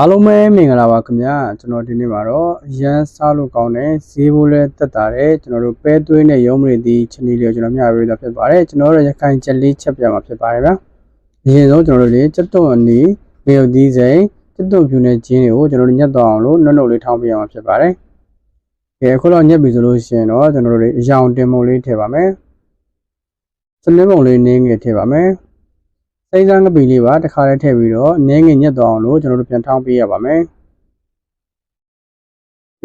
အားလုံးပဲမင်္ဂလာပါခင်ဗျာကျွန်တော်ဒီနေ့မှာတော့ရန်စားလို့ကောင်းတဲ့ဈေးဘိုးလဲတက်တာတဲ့ကျွန်တော်တို့ပဲသွေးနဲ့ရုံးမရသည်ချနီလေးကိုကျွန်တော်မျှဝေတာဖြစ်ပါတယ်ကျွန်တော်တို့ရခိုင်ချက်လေးချက်ပြမှာဖြစ်ပါတယ်ဗျာအရင်ဆုံးကျွန်တော်တို့လေးစက်သွန်အနီးလေရုပ်သီးစိမ်းစက်သွန်ဖြူနဲ့ဂျင်းတွေကိုကျွန်တော်တို့ညက်တော့အောင်လို့နှုတ်နှုတ်လေးထောင်းပြရမှာဖြစ်ပါတယ်ကဲအခုတော့ညက်ပြီဆိုလို့ရှိရင်တော့ကျွန်တော်တို့လေးအရောင်တင်မုံလေးထည့်ပါမယ်စနင်းမုံလေးနင်းငယ်ထည့်ပါမယ်စိမ့်စမ်းကပီလေးပါတစ်ခါလေးထည့်ပြီးတော့နင်းငယ်ညက်တော့အောင်လို့ကျွန်တော်တို့ပြန်ထောင်းပေးရပါမယ်။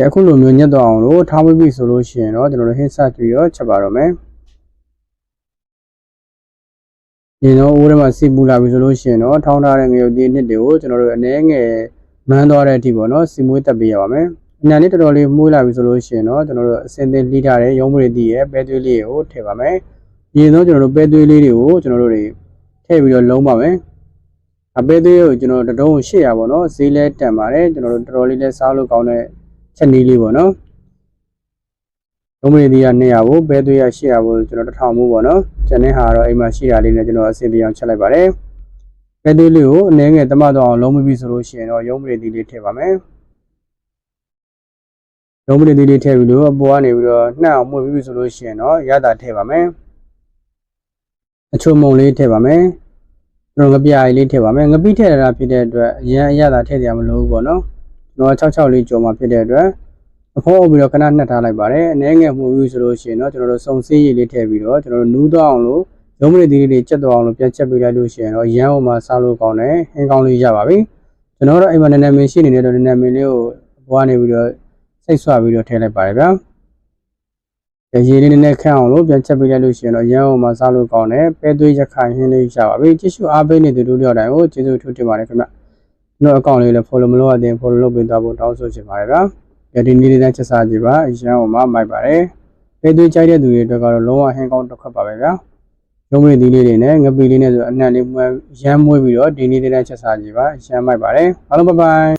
အခုလိုမျိုးညက်တော့အောင်လို့ထောင်းပေးပြီဆိုလို့ရှိရင်တော့ကျွန်တော်တို့ဟင်းဆက်ပြီးတော့ချက်ပါတော့မယ်။ဒီတော့အိုးထဲမှာစီပူလာပြီဆိုလို့ရှိရင်တော့ထောင်းထားတဲ့ငရုတ်သီးနှစ်တွေကိုကျွန်တော်တို့အနေငယ်မန်းသွားတဲ့အထိပေါ့နော်စီမွေးတက်ပေးရပါမယ်။အနံလေးတော်တော်လေးမှုလာပြီဆိုလို့ရှိရင်တော့ကျွန်တော်တို့အစင်သင်းလှီးထားတဲ့ရုံးမရီသီးရဲ့ပဲသွေးလေးကိုထည့်ပါမယ်။ဒီတော့ကျွန်တော်တို့ပဲသွေးလေးတွေကိုကျွန်တော်တို့တွေထည့်ပြီးတော့လုံးပါမယ်အပဲသေးကိုကျွန်တော်တုံး800ပေါ့နော်ဈေးလဲတန်ပါတယ်ကျွန်တော်တို့တော်တော်လေးလဲစားလို့ကောင်းတဲ့ချက်နီးလေးပေါ့နော်ရုံးမရီသီးက200ဘူးပဲသွေးက800ဘူးကျွန်တော်1000ဘူးပေါ့နော်ကျန်တဲ့ဟာတော့အိမ်မှာရှိတာလေးနဲ့ကျွန်တော်အဆင်ပြေအောင်ချက်လိုက်ပါတယ်ပဲသွေးလေးကိုအနည်းငယ်တမတော့အောင်လုံးမပြီးဆိုလို့ရှိရင်တော့ရုံးမရီသီးလေးထည့်ပါမယ်ရုံးမရီသီးလေးထည့်ပြီးလို့အပေါ်ကနေပြီးတော့နှံ့အောင်မှုတ်ပြီးဆိုလို့ရှိရင်တော့ရတာထည့်ပါမယ်အချိုမုံလေးထည့်ပါမယ်ကျွန်တော်ငပြားလေးထည့်ပါမယ်ငပိထည့်ရတာဖြစ်တဲ့အတွက်အရင်အရသာထည့်ရမလို့ပေါ့နော်ကျွန်တော်66လေးကြော်မှာဖြစ်တဲ့အတွက်အဖုံးအုပ်ပြီးတော့ခဏနှက်ထားလိုက်ပါတယ်အနေငယ်မှုပြီးဆိုလို့ရှိရင်တော့ကျွန်တော်တို့စုံစေးရည်လေးထည့်ပြီးတော့ကျွန်တော်တို့နူးသွားအောင်လို့ရုံးမလေးသီးလေးချက်သွားအောင်လို့ပြန်ချက်ပေးလိုက်လို့ရှိရင်တော့ရမ်းအောင်မှစားလို့ကောင်းတယ်ဟင်းကောင်းလေးရပါပြီကျွန်တော်တို့အိမ်မှာနည်းနည်းမင်းရှိနေတဲ့တော့နည်းနည်းမင်းလေးကိုဘွားနေပြီးတော့စိတ်ဆွပြီးတော့ထည့်လိုက်ပါတယ်ဗျာရေလေးနဲ့ခန့်အောင်လို့ပြန်ချက်ပေးလိုက်လို့ရှိရင်တော့ရမ်းအောင်မှစားလို့ကောင်းတယ်ပဲသွေးရခိုင်ဟင်းလေးရပါပြီကြည့်ရှုအားပေးနေတဲ့လူတွေတိုင်းကိုကျေးဇူးထူးတင်ပါတယ်ခင်ဗျကျွန်တော်အကောင့်လေးလည်း follow မလုပ်ရသေးရင် follow လုပ်ပေးသွားဖို့တောင်းဆိုချင်ပါတယ်ဗျာဒီနေ့လေးတိုင်းချက်စားကြည့်ပါရမ်းအောင်မှမိုက်ပါတယ်ပဲသွေးကြိုက်တဲ့သူတွေအတွက်ကတော့လုံးဝဟင်းကောင်းတစ်ခွက်ပါပဲဗျာရုံးမလေးသီးလေးတွေနဲ့ငပိလေးနဲ့ဆိုအနံ့လေးရမ်းမွေးပြီးတော့ဒီနေ့လေးတိုင်းချက်စားကြည့်ပါရမ်းမိုက်ပါတယ်အားလုံးဘိုင်ဘိုင်